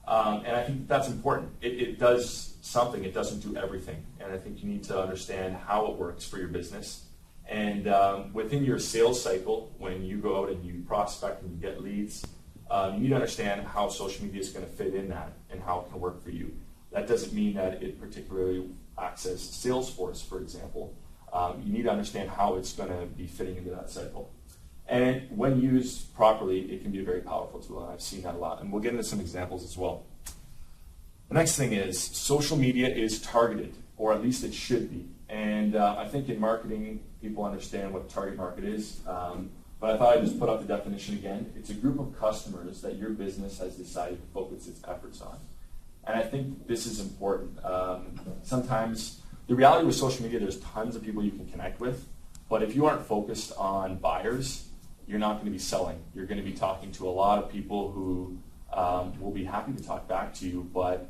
And I think that's important. It does something, it doesn't do everything. And I think you need to understand how it works for your business. And within your sales cycle, when you go out and you prospect and you get leads, you need to understand how social media is going to fit in that and how it can work for you. That doesn't mean that it particularly acts as Salesforce, for example. You need to understand how it's going to be fitting into that cycle. And when used properly, it can be a very powerful tool, and I've seen that a lot. And we'll get into some examples as well. The next thing is social media is targeted, or at least it should be. And I think in marketing, people understand what target market is. But I thought I'd just put out the definition again. It's a group of customers that your business has decided to focus its efforts on. And I think this is important. Sometimes, the reality with social media, there's tons of people you can connect with. But if you aren't focused on buyers, you're not going to be selling. You're going to be talking to a lot of people who will be happy to talk back to you, but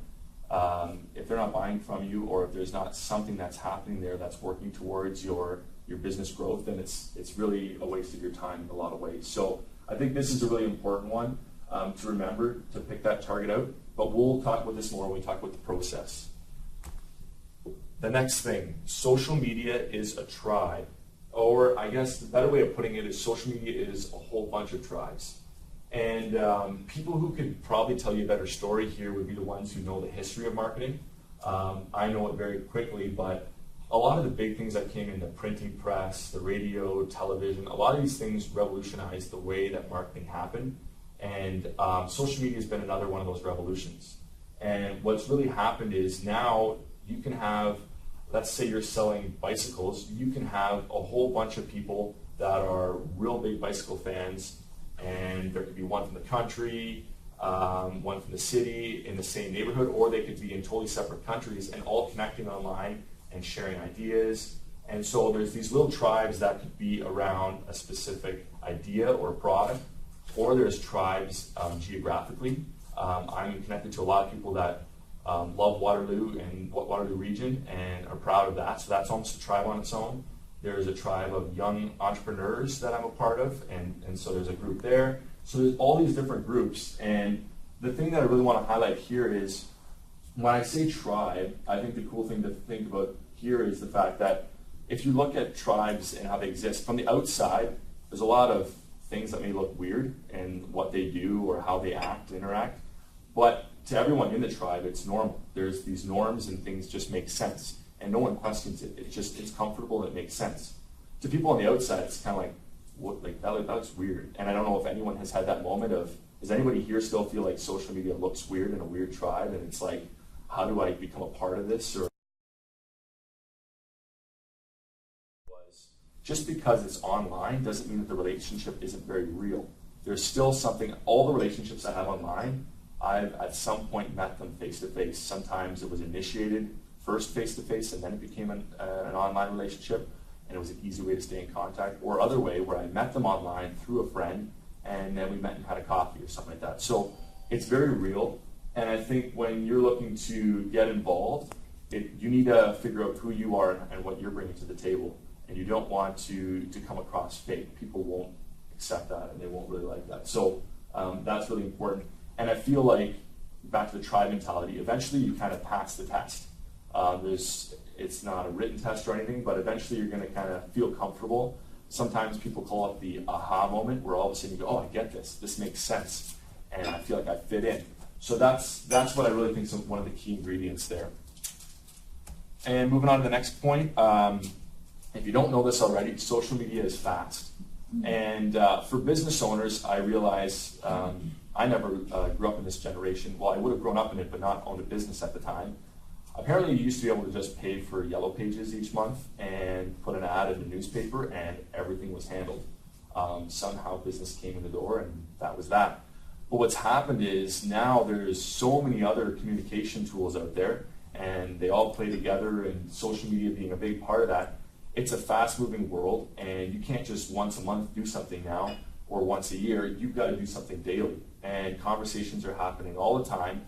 if they're not buying from you, or if there's not something that's happening there that's working towards your business growth, then it's really a waste of your time in a lot of ways. So I think this is a really important one to remember, to pick that target out, but we'll talk about this more when we talk about the process. The next thing, social media is a tribe. Or I guess the better way of putting it is social media is a whole bunch of tribes. And people who could probably tell you a better story here would be the ones who know the history of marketing. I know it very quickly, but a lot of the big things that came in the printing press, the radio, television, a lot of these things revolutionized the way that marketing happened. And social media has been another one of those revolutions. And what's really happened is now you can have, let's say you're selling bicycles, you can have a whole bunch of people that are real big bicycle fans, and there could be one from the country, one from the city, in the same neighborhood, or they could be in totally separate countries and all connecting online and sharing ideas. And so there's these little tribes that could be around a specific idea or product, or there's tribes geographically. I'm connected to a lot of people that love Waterloo and Waterloo region and are proud of that. So that's almost a tribe on its own. There's a tribe of young entrepreneurs that I'm a part of, and so there's a group there. So there's all these different groups. And the thing that I really want to highlight here is when I say tribe, I think the cool thing to think about here is the fact that if you look at tribes and how they exist, from the outside, there's a lot of things that may look weird in what they do or how they interact. But to everyone in the tribe, it's normal. There's these norms and things just make sense. And no one questions it. It's comfortable and it makes sense. To people on the outside, it's kind of like, what, like that looks weird. And I don't know if anyone has had that moment of, does anybody here still feel like social media looks weird in a weird tribe? And it's like, how do I become a part of this? Or just because it's online doesn't mean that the relationship isn't very real. There's still something, all the relationships I have online, I've at some point met them face-to-face. Sometimes it was initiated first face-to-face and then it became an online relationship and it was an easy way to stay in contact, or other way where I met them online through a friend and then we met and had a coffee or something like that. So it's very real, and I think when you're looking to get involved, you need to figure out who you are and what you're bringing to the table, and you don't want to come across fake. People won't accept that and they won't really like that. So that's really important. And I feel like, back to the tribe mentality, eventually you kind of pass the test. It's not a written test or anything, but eventually you're going to kind of feel comfortable. Sometimes people call it the aha moment, where all of a sudden you go, oh, I get this. This makes sense. And I feel like I fit in. So that's what I really think is one of the key ingredients there. And moving on to the next point, if you don't know this already, social media is fast. And for business owners, I realize I never grew up in this generation. Well, I would have grown up in it, but not owned a business at the time. Apparently, you used to be able to just pay for Yellow Pages each month and put an ad in the newspaper, and everything was handled. Somehow business came in the door, and that was that. But what's happened is now there's so many other communication tools out there, and they all play together, and social media being a big part of that. It's a fast-moving world, and you can't just once a month do something now, or once a year. You've got to do something daily, and conversations are happening all the time.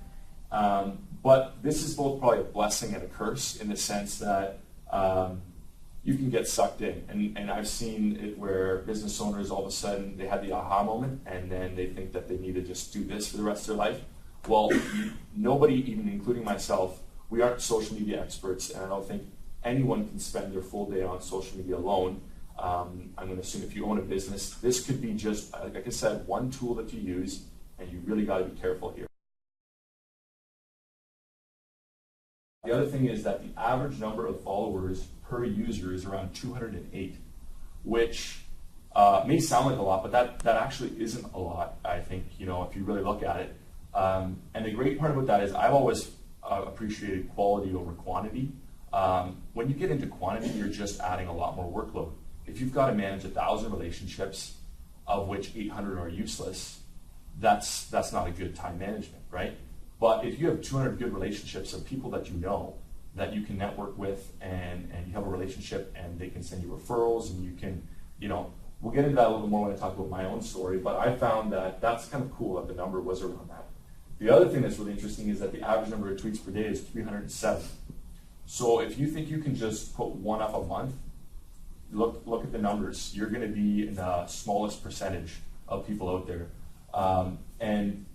But this is both probably a blessing and a curse, in the sense that you can get sucked in. And I've seen it where business owners, all of a sudden, they had the aha moment, and then they think that they need to just do this for the rest of their life. Well, nobody, even including myself, we aren't social media experts, and I don't think anyone can spend their full day on social media alone. I'm going to assume if you own a business, this could be just, like I said, one tool that you use, and you really got to be careful here. The other thing is that the average number of followers per user is around 208, which may sound like a lot, but that actually isn't a lot, I think, if you really look at it. And the great part about that is I've always appreciated quality over quantity. When you get into quantity, you're just adding a lot more workload. If you've got to manage 1,000 relationships, of which 800 are useless, that's not a good time management, right? But if you have 200 good relationships of people that you know, that you can network with, and you have a relationship, and they can send you referrals, and you can, we'll get into that a little bit more when I talk about my own story, but I found that that's kind of cool that the number was around that. The other thing that's really interesting is that the average number of tweets per day is 307. So if you think you can just put one up a month, look at the numbers. You're going to be in the smallest percentage of people out there. And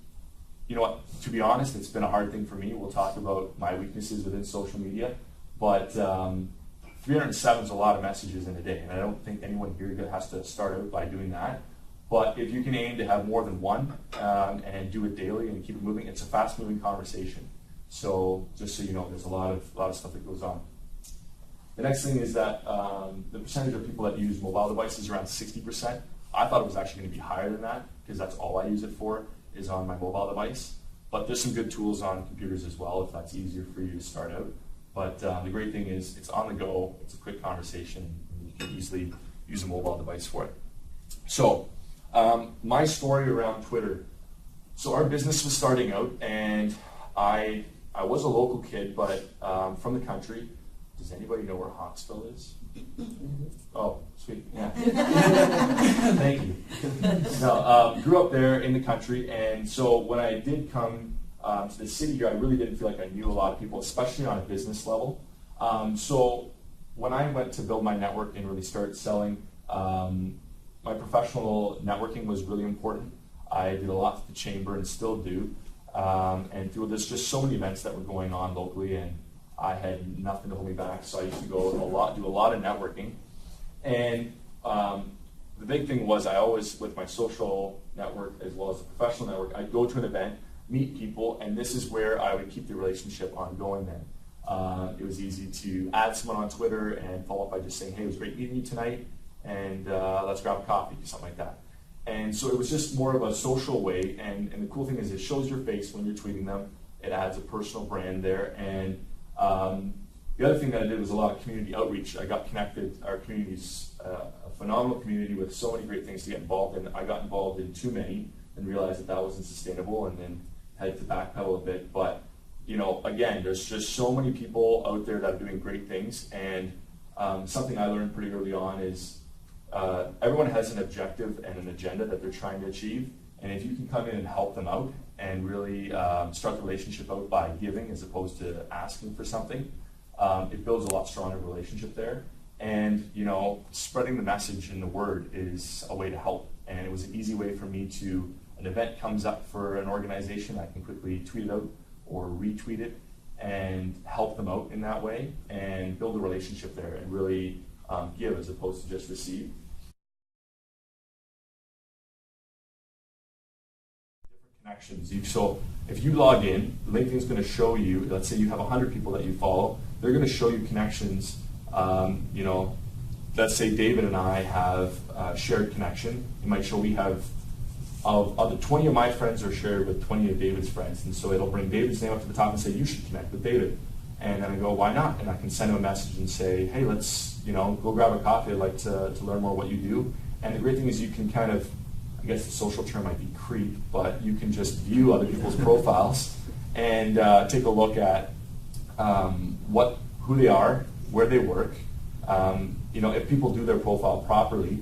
you know what, to be honest, it's been a hard thing for me. We'll talk about my weaknesses within social media, but 307 is a lot of messages in a day, and I don't think anyone here has to start out by doing that. But if you can aim to have more than one and do it daily and keep it moving, it's a fast-moving conversation. So just so you know, there's a lot of stuff that goes on. The next thing is that the percentage of people that use mobile devices is around 60%. I thought it was actually going to be higher than that because that's all I use it for is on my mobile device. But there's some good tools on computers as well if that's easier for you to start out. But the great thing is it's on the go, it's a quick conversation, and you can easily use a mobile device for it. So my story around Twitter. So our business was starting out, and I was a local kid, but from the country. Does anybody know where Hawksville is? Oh, sweet, yeah. Thank you. No, grew up there in the country, and so when I did come to the city here, I really didn't feel like I knew a lot of people, especially on a business level. So when I went to build my network and really start selling, my professional networking was really important. I did a lot for the Chamber and still do. And through there's just so many events that were going on locally, and I had nothing to hold me back, so I used to go do a lot of networking. And the big thing was I always, with my social network as well as the professional network, I'd go to an event, meet people, and this is where I would keep the relationship ongoing then. It was easy to add someone on Twitter and follow up by just saying, hey, it was great meeting you tonight, and let's grab a coffee, something like that. And so it was just more of a social way, and the cool thing is it shows your face when you're tweeting them. It adds a personal brand there, and the other thing that I did was a lot of community outreach. I got connected. Our community's a phenomenal community with so many great things to get involved in. I got involved in too many and realized that wasn't sustainable, and then had to backpedal a bit. But again, there's just so many people out there that are doing great things, and something I learned pretty early on is everyone has an objective and an agenda that they're trying to achieve, and if you can come in and help them out and really start the relationship out by giving as opposed to asking for something, it builds a lot stronger relationship there. And spreading the message and the word is a way to help, and it was an easy way for me to, an event comes up for an organization, I can quickly tweet it out or retweet it and help them out in that way and build a relationship there and really give as opposed to just receive. Connections. So if you log in, LinkedIn's going to show you, let's say you have 100 people that you follow, they're going to show you connections. Let's say David and I have a shared connection. It might show we have, of 20 of my friends are shared with 20 of David's friends, and so it'll bring David's name up to the top and say, you should connect with David. And then I go, why not? And I can send him a message and say, hey, let's go grab a coffee. I'd like to learn more what you do. And the great thing is you can kind of, I guess the social term might be creep, but you can just view other people's profiles and take a look at who they are, where they work. If people do their profile properly,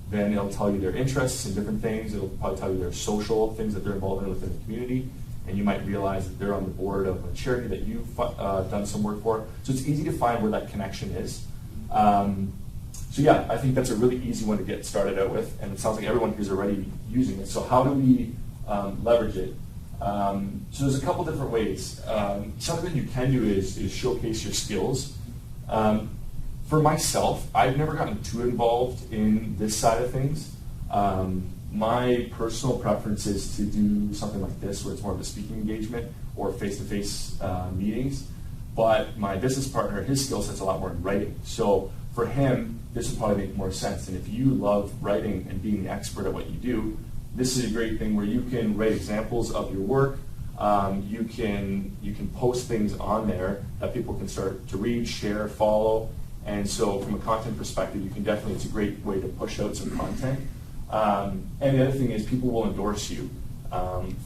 then it'll tell you their interests in different things. It'll probably tell you their social things that they're involved in within the community, and you might realize that they're on the board of a charity that you've done some work for. So it's easy to find where that connection is. So yeah, I think that's a really easy one to get started out with, and it sounds like everyone here is already using it. So how do we leverage it? So there's a couple different ways. Something that you can do is showcase your skills. For myself, I've never gotten too involved in this side of things. My personal preference is to do something like this, where it's more of a speaking engagement or face-to-face meetings. But my business partner, his skill set's a lot more in writing. So for him, this would probably make more sense. And if you love writing and being the expert at what you do, this is a great thing where you can write examples of your work. You can post things on there that people can start to read, share, follow. And so from a content perspective, you can definitely, it's a great way to push out some content. And the other thing is people will endorse you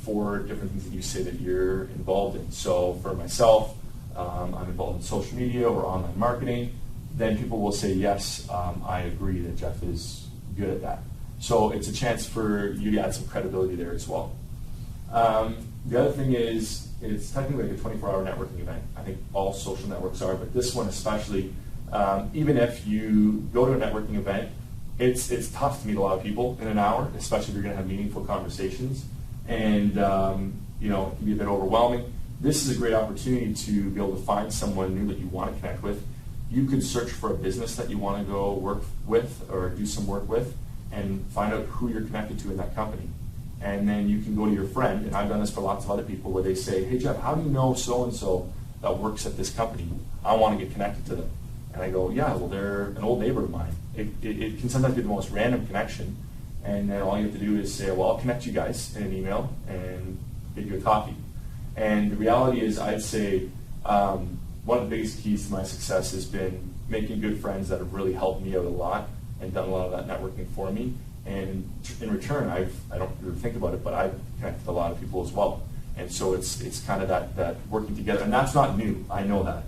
for different things that you say that you're involved in. So for myself, I'm involved in social media or online marketing. Then people will say, yes, I agree that Jeff is good at that. So it's a chance for you to add some credibility there as well. The other thing is, it's technically like a 24-hour networking event. I think all social networks are, but this one especially, even if you go to a networking event, it's tough to meet a lot of people in an hour, especially if you're going to have meaningful conversations. And it can be a bit overwhelming. This is a great opportunity to be able to find someone new that you want to connect with. You could search for a business that you want to go work with or do some work with and find out who you're connected to in that company. And then you can go to your friend, and I've done this for lots of other people, where they say, hey Jeff, how do you know so-and-so that works at this company? I want to get connected to them. And I go, yeah, well, they're an old neighbor of mine. It can sometimes be the most random connection, and then all you have to do is say, well, I'll connect you guys in an email and get you a coffee. And the reality is, I'd say one of the biggest keys to my success has been making good friends that have really helped me out a lot and done a lot of that networking for me. And in return, I don't really think about it, but I've connected with a lot of people as well. And so it's kind of that working together, and that's not new. I know that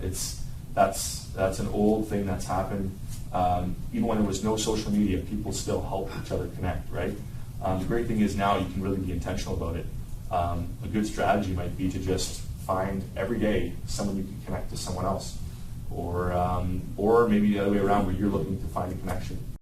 that's an old thing that's happened. Even when there was no social media, people still helped each other connect, right? The great thing is now you can really be intentional about it. A good strategy might be to just find every day someone you can connect to someone else, or maybe the other way around, where you're looking to find a connection.